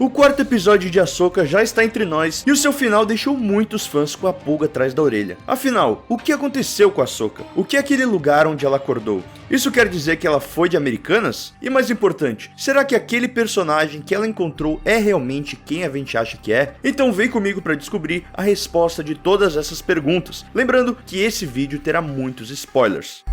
O quarto episódio de Ahsoka já está entre nós e o seu final deixou muitos fãs com a pulga atrás da orelha. Afinal, o que aconteceu com Ahsoka? O que é aquele lugar onde ela acordou? Isso quer dizer que ela foi de Americanas? E mais importante, será que aquele personagem que ela encontrou é realmente quem a gente acha que é? Então vem comigo para descobrir a resposta de todas essas perguntas. Lembrando que esse vídeo terá muitos spoilers.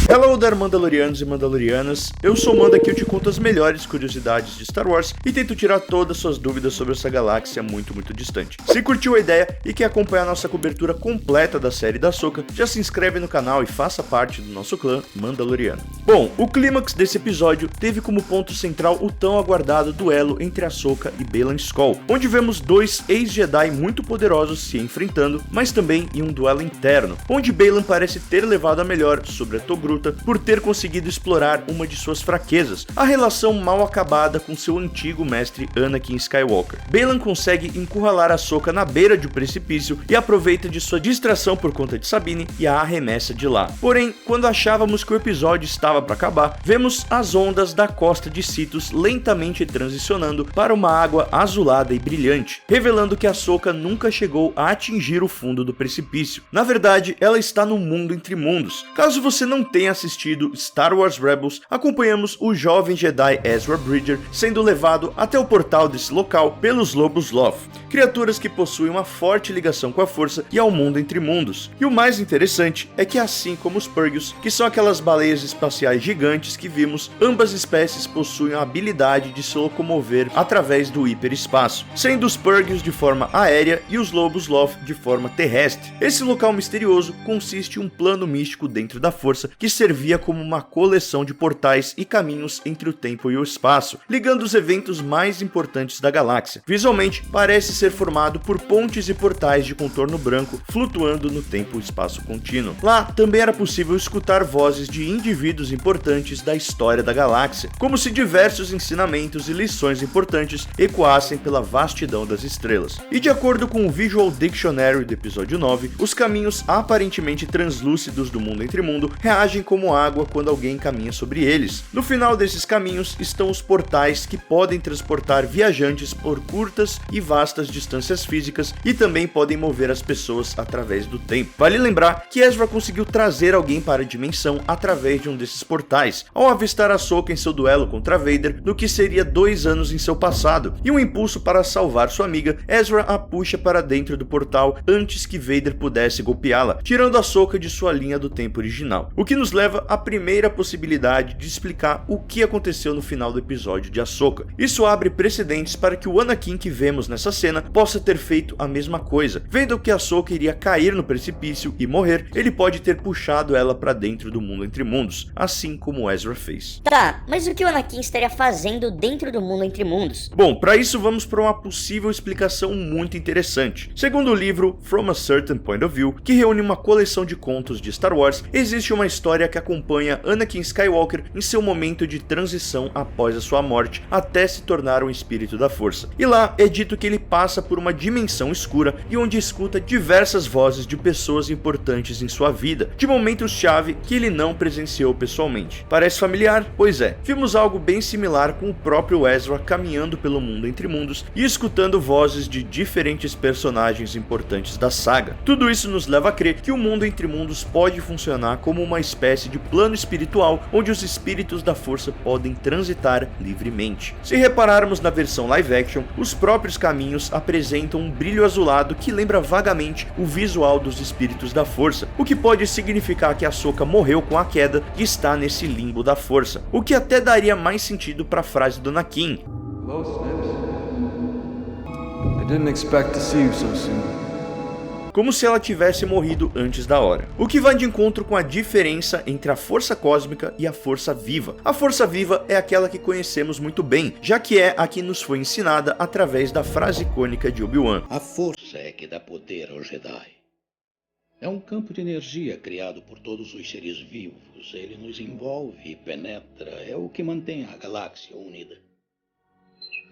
Hello there, Mandalorianos e Mandalorianas, eu sou o Manda aqui, eu te conto as melhores curiosidades de Star Wars e tento tirar todas suas dúvidas sobre essa galáxia muito distante. Se curtiu a ideia e quer acompanhar nossa cobertura completa da série da Ahsoka, já se inscreve no canal e faça parte do nosso clã Mandaloriano. Bom, o clímax desse episódio teve como ponto central o tão aguardado duelo entre Ahsoka e Baylan Skoll, onde vemos dois ex-Jedi muito poderosos se enfrentando, mas também em um duelo interno, onde Baylan parece ter levado a melhor sobre a Togruta por ter conseguido explorar uma de suas fraquezas, a relação mal acabada com seu antigo mestre Anakin Skywalker. Baylan consegue encurralar Ahsoka na beira de um precipício e aproveita de sua distração por conta de Sabine e a arremessa de lá. Porém, quando achávamos que o episódio estava para acabar, vemos as ondas da costa de Sithos lentamente transicionando para uma água azulada e brilhante, revelando que Ahsoka nunca chegou a atingir o fundo do precipício. Na verdade, ela está no mundo entre mundos. Caso você não tenha assistido Star Wars Rebels, acompanhamos o jovem Jedi Ezra Bridger sendo levado até o portal desse local pelos Lobos Loth, criaturas que possuem uma forte ligação com a Força e ao mundo entre mundos. E o mais interessante é que, assim como os Purgils, que são aquelas baleias espaciais gigantes que vimos, ambas espécies possuem a habilidade de se locomover através do hiperespaço, sendo os Purgils de forma aérea e os Lobos Loth de forma terrestre. Esse local misterioso consiste em um plano místico dentro da Força que servia como uma coleção de portais e caminhos entre o tempo e o espaço, ligando os eventos mais importantes da galáxia. Visualmente, parece ser formado por pontes e portais de contorno branco flutuando no tempo e espaço contínuo. Lá, também era possível escutar vozes de indivíduos importantes da história da galáxia, como se diversos ensinamentos e lições importantes ecoassem pela vastidão das estrelas. E de acordo com o Visual Dictionary do episódio 9, os caminhos aparentemente translúcidos do mundo entre mundo reagem como água quando alguém caminha sobre eles. No final desses caminhos estão os portais que podem transportar viajantes por curtas e vastas distâncias físicas e também podem mover as pessoas através do tempo. Vale lembrar que Ezra conseguiu trazer alguém para a dimensão através de um desses portais, ao avistar Ahsoka em seu duelo contra Vader no que seria 2 anos em seu passado, e um impulso para salvar sua amiga, Ezra a puxa para dentro do portal antes que Vader pudesse golpeá-la, tirando Ahsoka de sua linha do tempo original, o que nos leva à primeira possibilidade de explicar o que aconteceu no final do episódio de Ahsoka. Isso abre precedentes para que o Anakin que vemos nessa cena possa ter feito a mesma coisa. Vendo que Ahsoka iria cair no precipício e morrer, ele pode ter puxado ela para dentro do mundo entre mundos, assim como Ezra fez. Tá, mas o que o Anakin estaria fazendo dentro do mundo entre mundos? Bom, para isso vamos para uma possível explicação muito interessante. Segundo o livro From a Certain Point of View, que reúne uma coleção de contos de Star Wars, existe uma história que acompanha Anakin Skywalker em seu momento de transição após a sua morte até se tornar um espírito da Força. E lá é dito que ele passa por uma dimensão escura e onde escuta diversas vozes de pessoas importantes em sua vida, de momentos-chave que ele não presenciou pessoalmente. Parece familiar? Pois é, vimos algo bem similar com o próprio Ezra caminhando pelo mundo entre mundos e escutando vozes de diferentes personagens importantes da saga. Tudo isso nos leva a crer que o mundo entre mundos pode funcionar como uma espécie de plano espiritual onde os espíritos da Força podem transitar livremente. Se repararmos na versão live action, os próprios caminhos apresentam um brilho azulado que lembra vagamente o visual dos espíritos da Força, o que pode significar que Ahsoka morreu com a queda e está nesse limbo da Força, o que até daria mais sentido para a frase do Anakin. Hello, Snips. I didn't expect to see you so soon. Como se ela tivesse morrido antes da hora. O que vai de encontro com a diferença entre a força cósmica e a força viva. A força viva é aquela que conhecemos muito bem, já que é a que nos foi ensinada através da frase icônica de Obi-Wan. A força é que dá poder aos Jedi. É um campo de energia criado por todos os seres vivos. Ele nos envolve e penetra. É o que mantém a galáxia unida.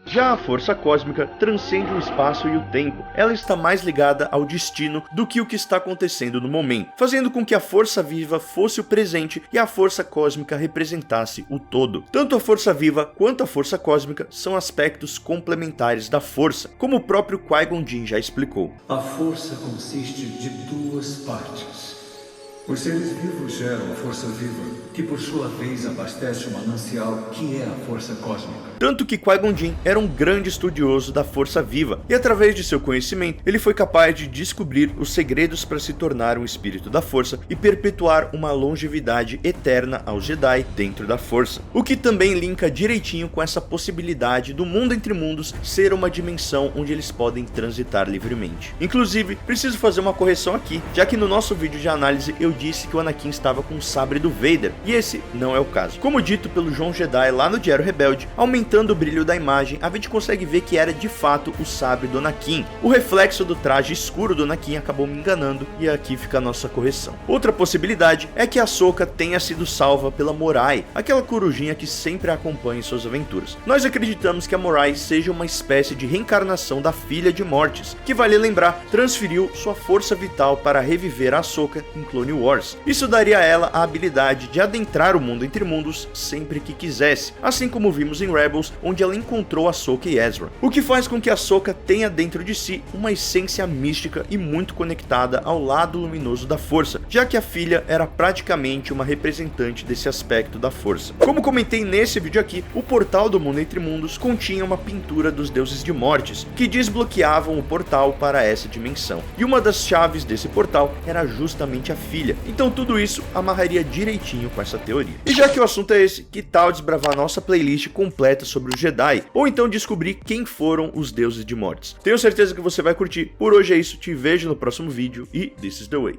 Já a força cósmica transcende o espaço e o tempo. Ela está mais ligada ao destino do que o que está acontecendo no momento, fazendo com que a força viva fosse o presente e a força cósmica representasse o todo. Tanto a força viva quanto a força cósmica são aspectos complementares da força, como o próprio Qui-Gon Jinn já explicou. A força consiste de duas partes. Os seres vivos geram a força viva, que por sua vez abastece o manancial que é a força cósmica. Tanto que Qui-Gon Jinn era um grande estudioso da força viva, e através de seu conhecimento, ele foi capaz de descobrir os segredos para se tornar um espírito da força e perpetuar uma longevidade eterna aos Jedi dentro da força. O que também linka direitinho com essa possibilidade do mundo entre mundos ser uma dimensão onde eles podem transitar livremente. Inclusive, preciso fazer uma correção aqui, já que no nosso vídeo de análise eu disse que o Anakin estava com o sabre do Vader, e esse não é o caso. Como dito pelo João Jedi lá no Diário Rebelde, aumentando o brilho da imagem, a gente consegue ver que era de fato o sabre do Anakin. O reflexo do traje escuro do Anakin acabou me enganando, e aqui fica a nossa correção. Outra possibilidade é que Ahsoka tenha sido salva pela Morai, aquela corujinha que sempre a acompanha em suas aventuras. Nós acreditamos que a Morai seja uma espécie de reencarnação da filha de Mortis, que, vale lembrar, transferiu sua força vital para reviver a Ahsoka em Clone Wars. Isso daria a ela a habilidade de adentrar o mundo entre mundos sempre que quisesse, assim como vimos em Rebels, onde ela encontrou Ahsoka e Ezra. O que faz com que Ahsoka tenha dentro de si uma essência mística e muito conectada ao lado luminoso da força, já que a filha era praticamente uma representante desse aspecto da força. Como comentei nesse vídeo aqui, o portal do mundo entre mundos continha uma pintura dos deuses de Mortis, que desbloqueavam o portal para essa dimensão. E uma das chaves desse portal era justamente a filha. Então tudo isso amarraria direitinho com essa teoria. E já que o assunto é esse, que tal desbravar nossa playlist completa sobre os Jedi, ou então descobrir quem foram os deuses de Mortis? Tenho certeza que você vai curtir. Por hoje é isso, te vejo no próximo vídeo e this is the way.